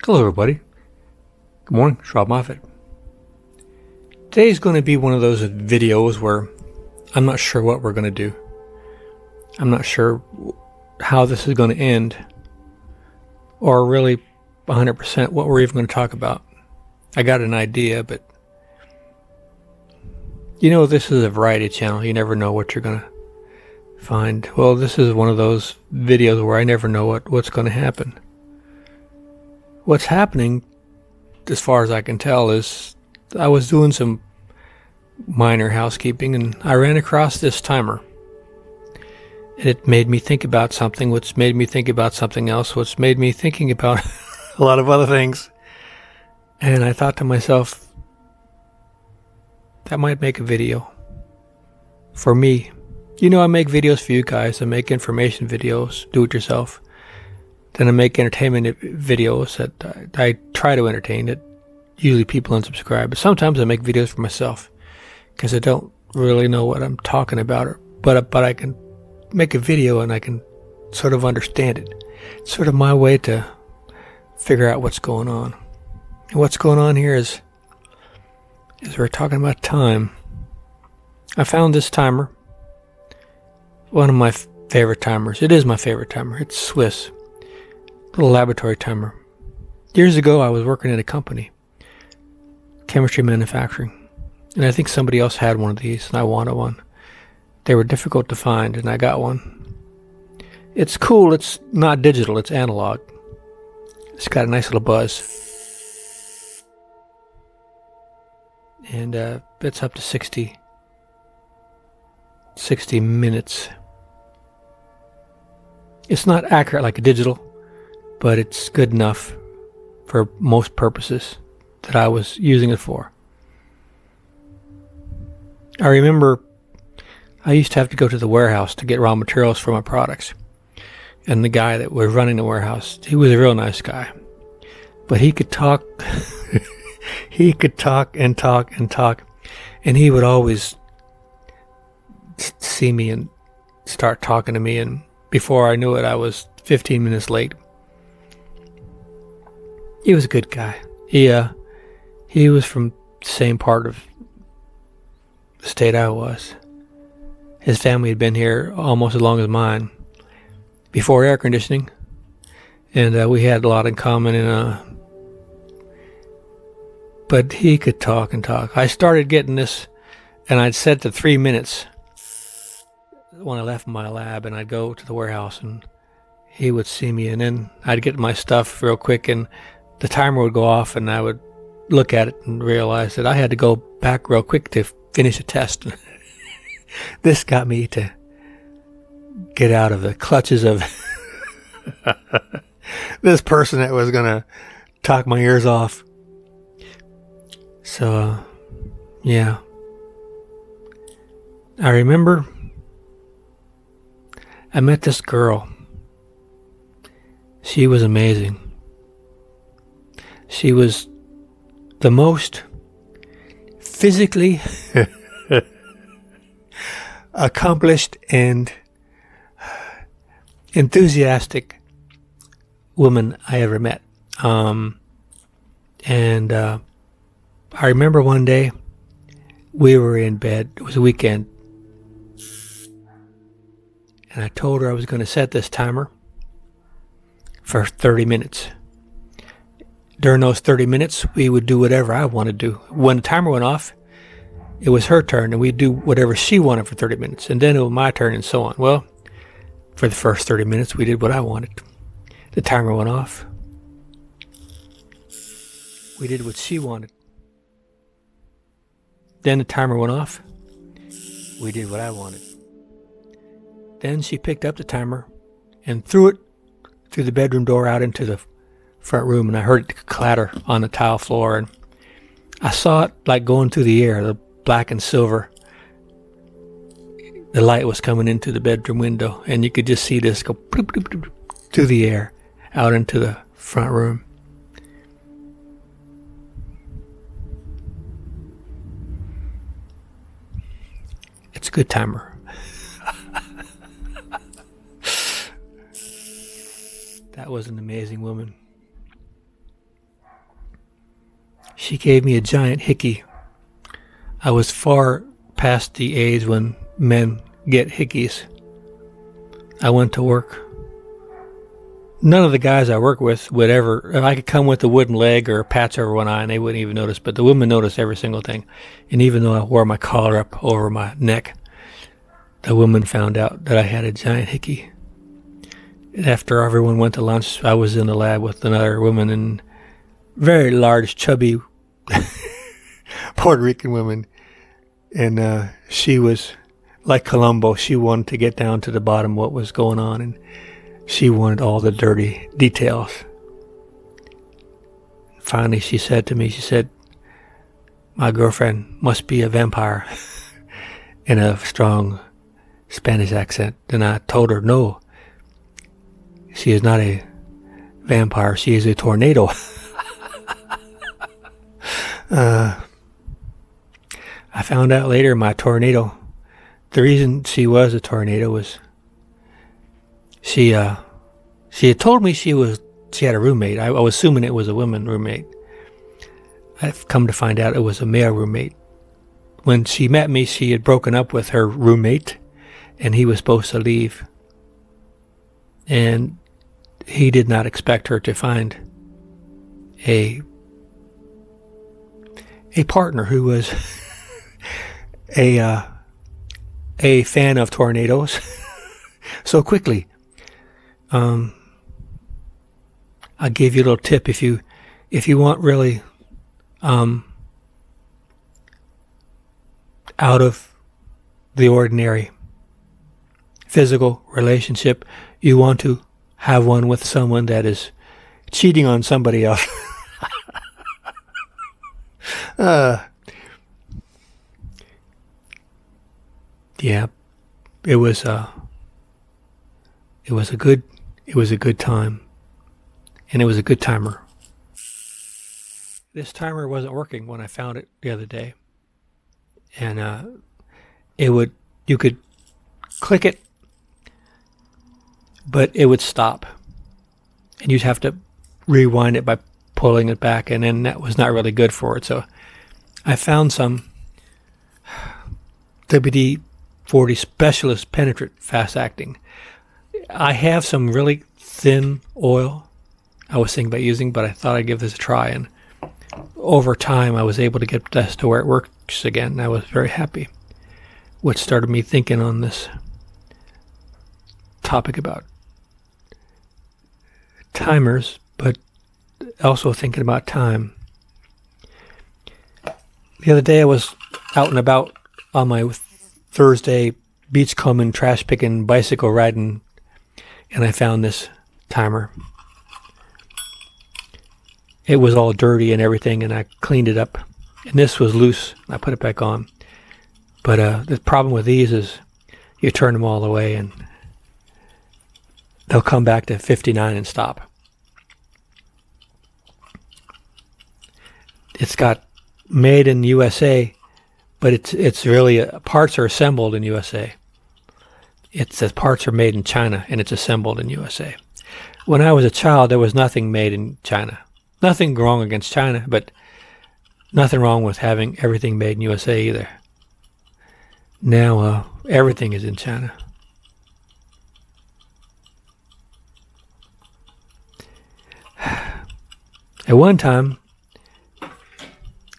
Hello everybody. Good morning, it's Robb. Today's going to be one of those videos where I'm not sure what we're going to do. I'm not sure how this is going to end, or really 100% what we're even going to talk about. I got an idea, but this is a variety channel. You never know what you're going to find. Well, this is one of those videos where I never know what's going to happen. What's happening, as far as I can tell, is I was doing some minor housekeeping and I ran across this timer. It made me think about something, which made me think about something else, which made me thinking about a lot of other things. And I thought to myself, that might make a video for me. I make videos for you guys. I make information videos, do it yourself. Then I make entertainment videos that I try to entertain, that usually people unsubscribe. But sometimes I make videos for myself because I don't really know what I'm talking about. But I can make a video and I can sort of understand it. It's sort of my way to figure out what's going on. And what's going on here is we're talking about time. I found this timer. One of my favorite timers. It is my favorite timer. It's Swiss. Little laboratory timer. Years ago, I was working at a company, chemistry manufacturing, and I think somebody else had one of these, and I wanted one. They were difficult to find, and I got one. It's cool. It's not digital. It's analog. It's got a nice little buzz, and it's up to 60 minutes. It's not accurate like a digital, but it's good enough for most purposes that I was using it for. I remember I used to have to go to the warehouse to get raw materials for my products. And the guy that was running the warehouse, he was a real nice guy. But he could talk, he could talk and talk and talk. And he would always see me and start talking to me. And before I knew it, I was 15 minutes late. He was a good guy. He was from the same part of the state I was. His family had been here almost as long as mine, before air conditioning, and we had a lot in common. But he could talk and talk. I started getting this, and I'd set to 3 minutes when I left my lab, and I'd go to the warehouse, and he would see me, and then I'd get my stuff real quick, and the timer would go off, and I would look at it and realize that I had to go back real quick to finish a test. This got me to get out of the clutches of this person that was going to talk my ears off. So, yeah. I remember I met this girl. She was amazing. She was the most physically accomplished and enthusiastic woman I ever met. I remember one day we were in bed. It was a weekend. And I told her I was going to set this timer for 30 minutes. During those 30 minutes, we would do whatever I wanted to do. When the timer went off, it was her turn, and we'd do whatever she wanted for 30 minutes. And then it was my turn, and so on. Well, for the first 30 minutes, we did what I wanted. The timer went off. We did what she wanted. Then the timer went off. We did what I wanted. Then she picked up the timer and threw it through the bedroom door out into the front room, and I heard it clatter on the tile floor, and I saw it like going through the air, the black and silver. The light was coming into the bedroom window, and you could just see this go bloop, bloop, bloop, bloop, through the air out into the front room. It's a good timer. That was an amazing woman. she gave me a giant hickey. I was far past the age when men get hickeys. I went to work. None of the guys I work with would ever, if I could come with a wooden leg or a patch over one eye and they wouldn't even notice, but the women noticed every single thing. And even though I wore my collar up over my neck, the woman found out that I had a giant hickey. After everyone went to lunch, I was in the lab with another woman, and very large, chubby Puerto Rican woman. And she was like Columbo. She wanted to get down to the bottom of what was going on, and she wanted all the dirty details. Finally, she said to me, my girlfriend must be a vampire, in a strong Spanish accent. And I told her, no, she is not a vampire. She is a tornado. I found out later my tornado, the reason she was a tornado was she had told me she had a roommate. I was assuming it was a woman roommate. I've come to find out it was a male roommate. When she met me, she had broken up with her roommate, and he was supposed to leave. And he did not expect her to find a partner who was a fan of tornadoes so quickly. I'll give you a little tip if you want really out of the ordinary physical relationship, you want to have one with someone that is cheating on somebody else. Yeah, it was a good time, and it was a good timer. This timer wasn't working when I found it the other day, and you could click it, but it would stop, and you'd have to rewind it by pulling it back, and then that was not really good for it. So I found some WD-40 Specialist Penetrant Fast Acting. I have some really thin oil I was thinking about using, but I thought I'd give this a try, and over time I was able to get this to where it works again, and I was very happy, which started me thinking on this topic about timers, but also thinking about time. The other day I was out and about on my Thursday beachcombing, trash picking, bicycle riding, and I found this timer. It was all dirty and everything, and I cleaned it up, and this was loose. I put it back on. But the problem with these is you turn them all the way and they'll come back to 59 and stop. It's got made in USA, but it's really parts are assembled in USA. It says parts are made in China, and it's assembled in USA. When I was a child, there was nothing made in China. Nothing wrong against China, but nothing wrong with having everything made in USA either. Now everything is in China. At one time,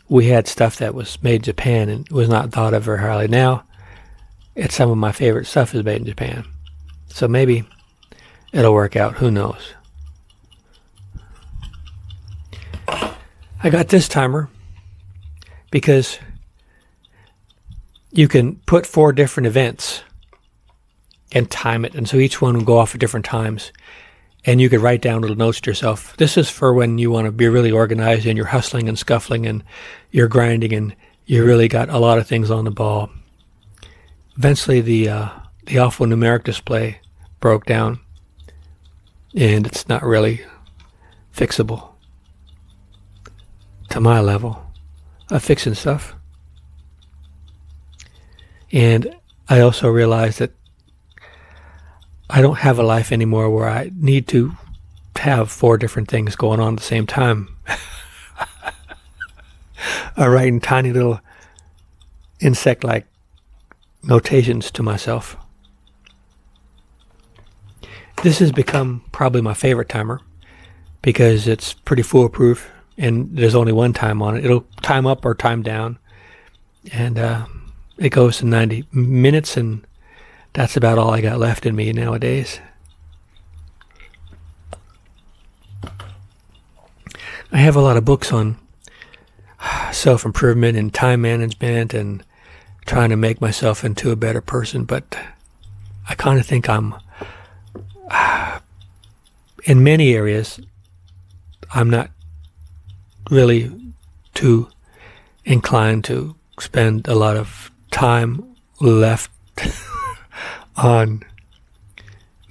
we had stuff that was made in Japan and was not thought of very highly. Now, it's some of my favorite stuff is made in Japan. So maybe it'll work out. Who knows? I got this timer because you can put 4 different events and time it. And so each one will go off at different times. And you could write down little notes to yourself. This is for when you want to be really organized and you're hustling and scuffling and you're grinding and you really got a lot of things on the ball. Eventually the alphanumeric display broke down, and it's not really fixable to my level of fixing stuff. And I also realized that I don't have a life anymore where I need to have 4 different things going on at the same time. writing tiny little insect-like notations to myself. This has become probably my favorite timer because it's pretty foolproof and there's only one time on it. It'll time up or time down, and it goes to 90 minutes, and that's about all I got left in me nowadays. I have a lot of books on self-improvement and time management and trying to make myself into a better person, but I kind of think I'm, in many areas, I'm not really too inclined to spend a lot of time left on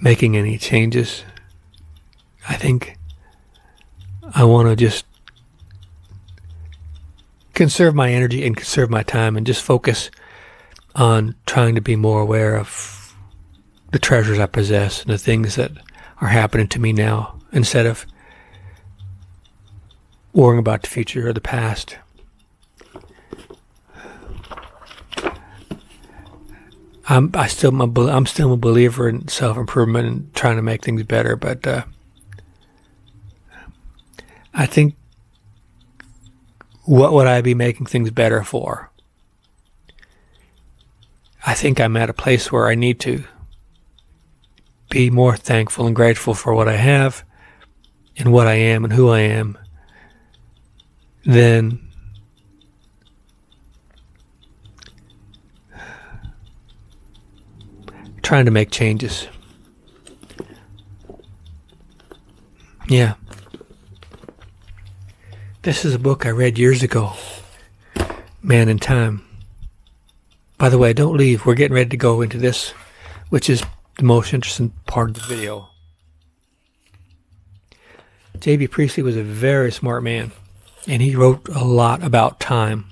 making any changes. I think I want to just conserve my energy and conserve my time and just focus on trying to be more aware of the treasures I possess and the things that are happening to me now, instead of worrying about the future or the past. I'm still a believer in self-improvement and trying to make things better, but I think, what would I be making things better for? I think I'm at a place where I need to be more thankful and grateful for what I have and what I am and who I am than trying to make changes. Yeah. This is a book I read years ago, Man in Time. By the way, don't leave. We're getting ready to go into this, which is the most interesting part of the video. J.B. Priestley was a very smart man, and he wrote a lot about time,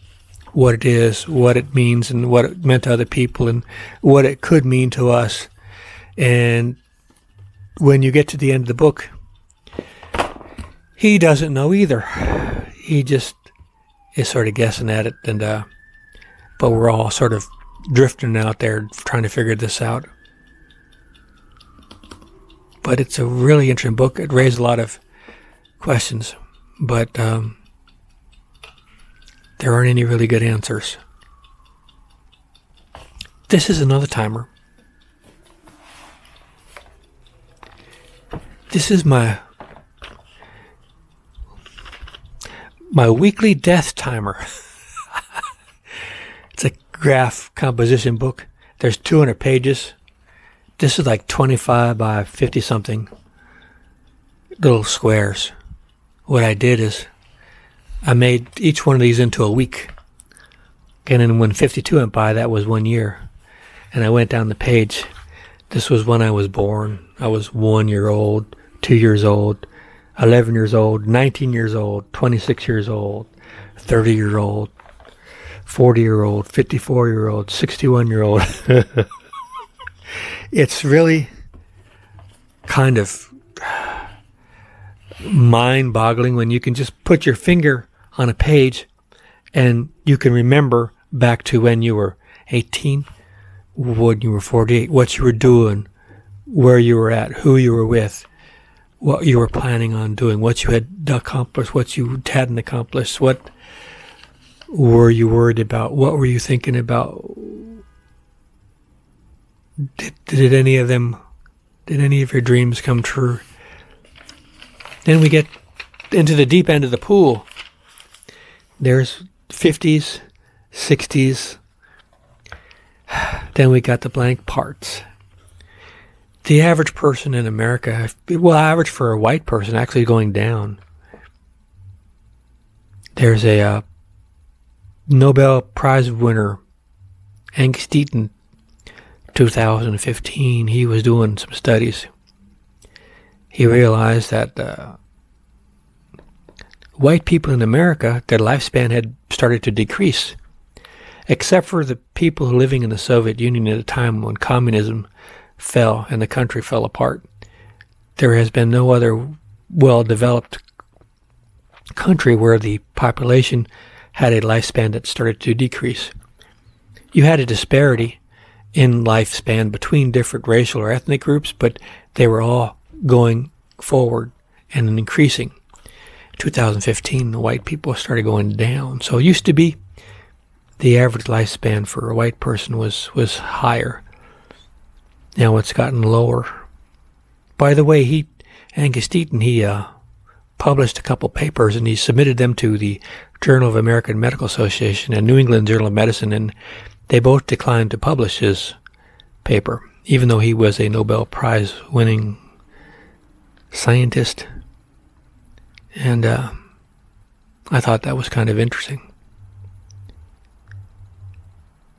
what it is, what it means, and what it meant to other people, and what it could mean to us. And when you get to the end of the book, he doesn't know either. He just is sort of guessing at it, and but we're all sort of drifting out there trying to figure this out. But it's a really interesting book. It raised a lot of questions, but there aren't any really good answers. This is another timer. This is my weekly death timer. It's a graph composition book. There's 200 pages. This is like 25 by 50 something little squares. What I did is I made each one of these into a week. And then when 52 went by, that was 1 year. And I went down the page. This was when I was born. I was 1 year old, 2 years old, 11 years old, 19 years old, 26 years old, 30 year old, 40 year old, 54 year old, 61 year old. It's really kind of mind-boggling when you can just put your finger on a page and you can remember back to when you were 18, when you were 48, what you were doing, where you were at, who you were with, what you were planning on doing, what you had accomplished, what you hadn't accomplished, what were you worried about, what were you thinking about. Did any of your dreams come true? Then we get into the deep end of the pool. There's 50s, 60s. Then we got the blank parts. The average person in America, well, average for a white person, actually going down. There's a Nobel Prize winner, Angus Deaton, 2015, he was doing some studies. He realized that white people in America, their lifespan had started to decrease, except for the people living in the Soviet Union at a time when communism fell and the country fell apart. There has been no other well-developed country where the population had a lifespan that started to decrease. You had a disparity in lifespan between different racial or ethnic groups, but they were all going forward and increasing. 2015, the white people started going down. So it used to be the average lifespan for a white person was higher. Now it's gotten lower. By the way, Angus Deaton, he published a couple papers and he submitted them to the Journal of American Medical Association and New England Journal of Medicine, and they both declined to publish his paper, even though he was a Nobel Prize winning scientist. And I thought that was kind of interesting.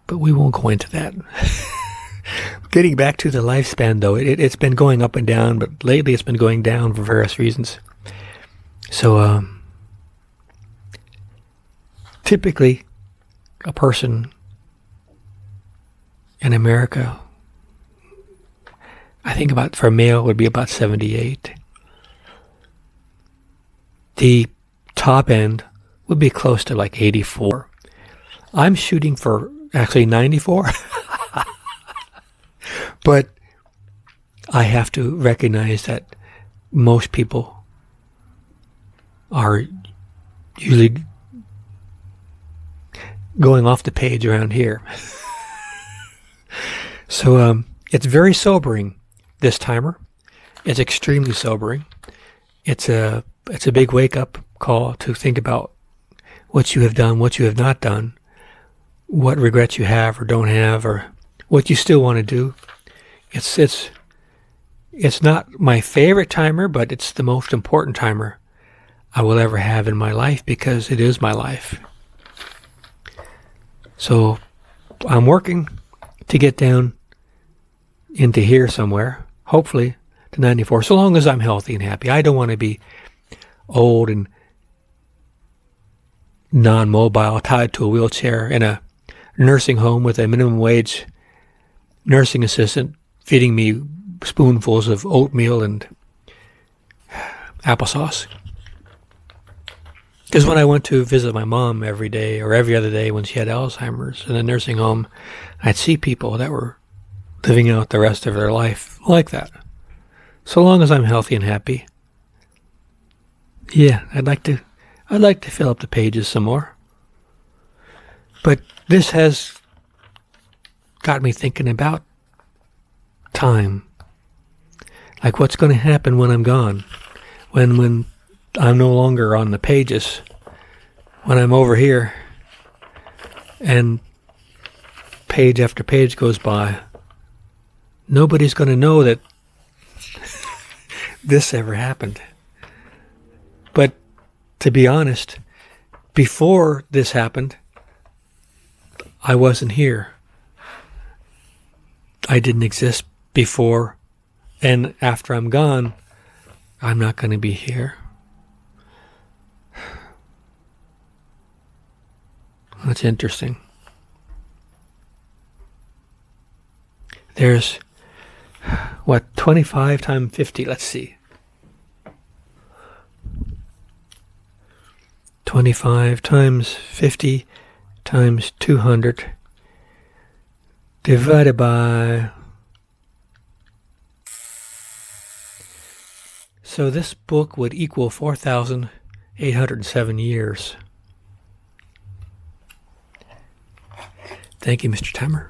But we won't go into that. Getting back to the lifespan, though, it's been going up and down, but lately it's been going down for various reasons. So, typically, a person in America, I think for a male would be about 78. The top end would be close to like 84. I'm shooting for actually 94. But I have to recognize that most people are usually going off the page around here. So it's very sobering, this timer. It's extremely sobering. It's a big wake-up call to think about what you have done, what you have not done, what regrets you have or don't have, or what you still want to do. It's not my favorite timer, but it's the most important timer I will ever have in my life because it is my life. So I'm working to get down into here somewhere, hopefully to 94, so long as I'm healthy and happy. I don't want to be old and non-mobile, tied to a wheelchair in a nursing home with a minimum wage nursing assistant feeding me spoonfuls of oatmeal and applesauce. Because when I went to visit my mom every day or every other day when she had Alzheimer's in a nursing home, I'd see people that were living out the rest of their life like that. So long as I'm healthy and happy, yeah, I'd like to fill up the pages some more. But this has got me thinking about time. Like what's going to happen when I'm gone? When I'm no longer on the pages. When I'm over here and page after page goes by, nobody's going to know that this ever happened. But to be honest, before this happened, I wasn't here. I didn't exist before, and after I'm gone, I'm not going to be here. That's interesting. There's, 25 times 50? Let's see. 25 times 50 times 200 divided by... So this book would equal 4,807 years. Thank you, Mr. Timer.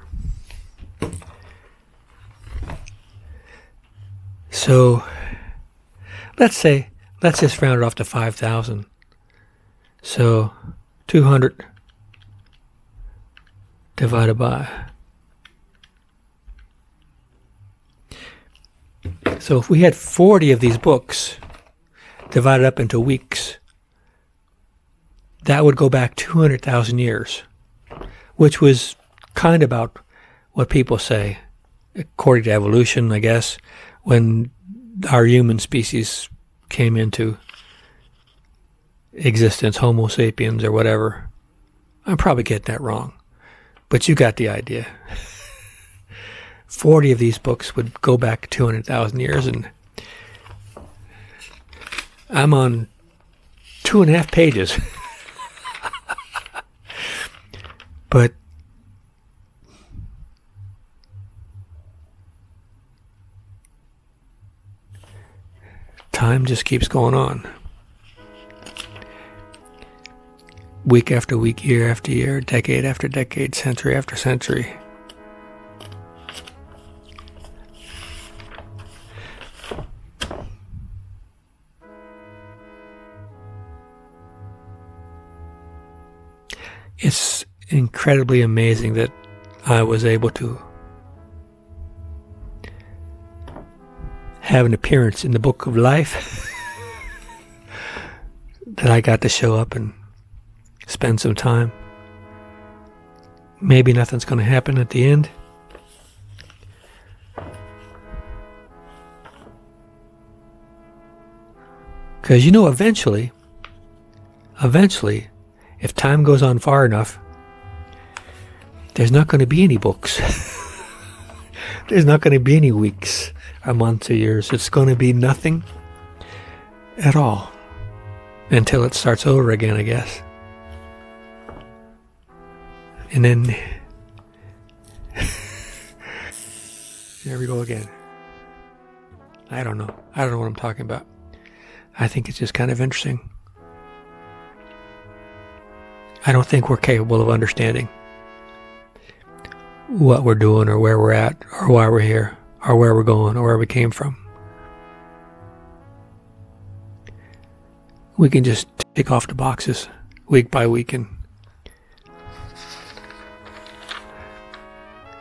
So let's just round it off to 5,000. So 200 divided by. So if we had 40 of these books divided up into weeks, that would go back 200,000 years, which was kind of about what people say, according to evolution, I guess, when our human species came into existence, Homo sapiens or whatever. I'm probably getting that wrong, but you got the idea. 40 of these books would go back 200,000 years, and I'm on 2.5 pages. But time just keeps going on. Week after week, year after year, decade after decade, century after century. It's incredibly amazing that I was able to have an appearance in the book of life. That I got to show up and spend some time. Maybe nothing's going to happen at the end. Because eventually, if time goes on far enough, there's not going to be any books. There's not going to be any weeks or months or years. It's going to be nothing at all until it starts over again, I guess. And then there we go again. I don't know what I'm talking about. I think it's just kind of interesting. I don't think we're capable of understanding what we're doing or where we're at or why we're here or where we're going or where we came from. We can just tick off the boxes week by week and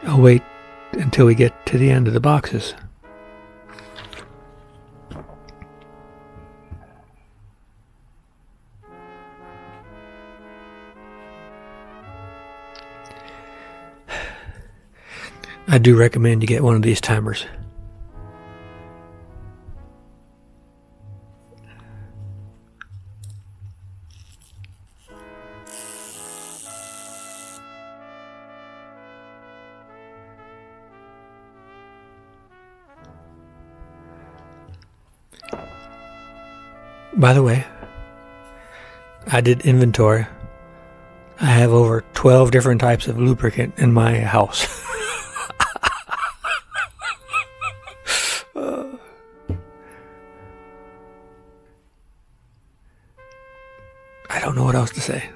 I'll wait until we get to the end of the boxes. I do recommend you get one of these timers. By the way, I did inventory. I have over 12 different types of lubricant in my house. I don't know what else to say.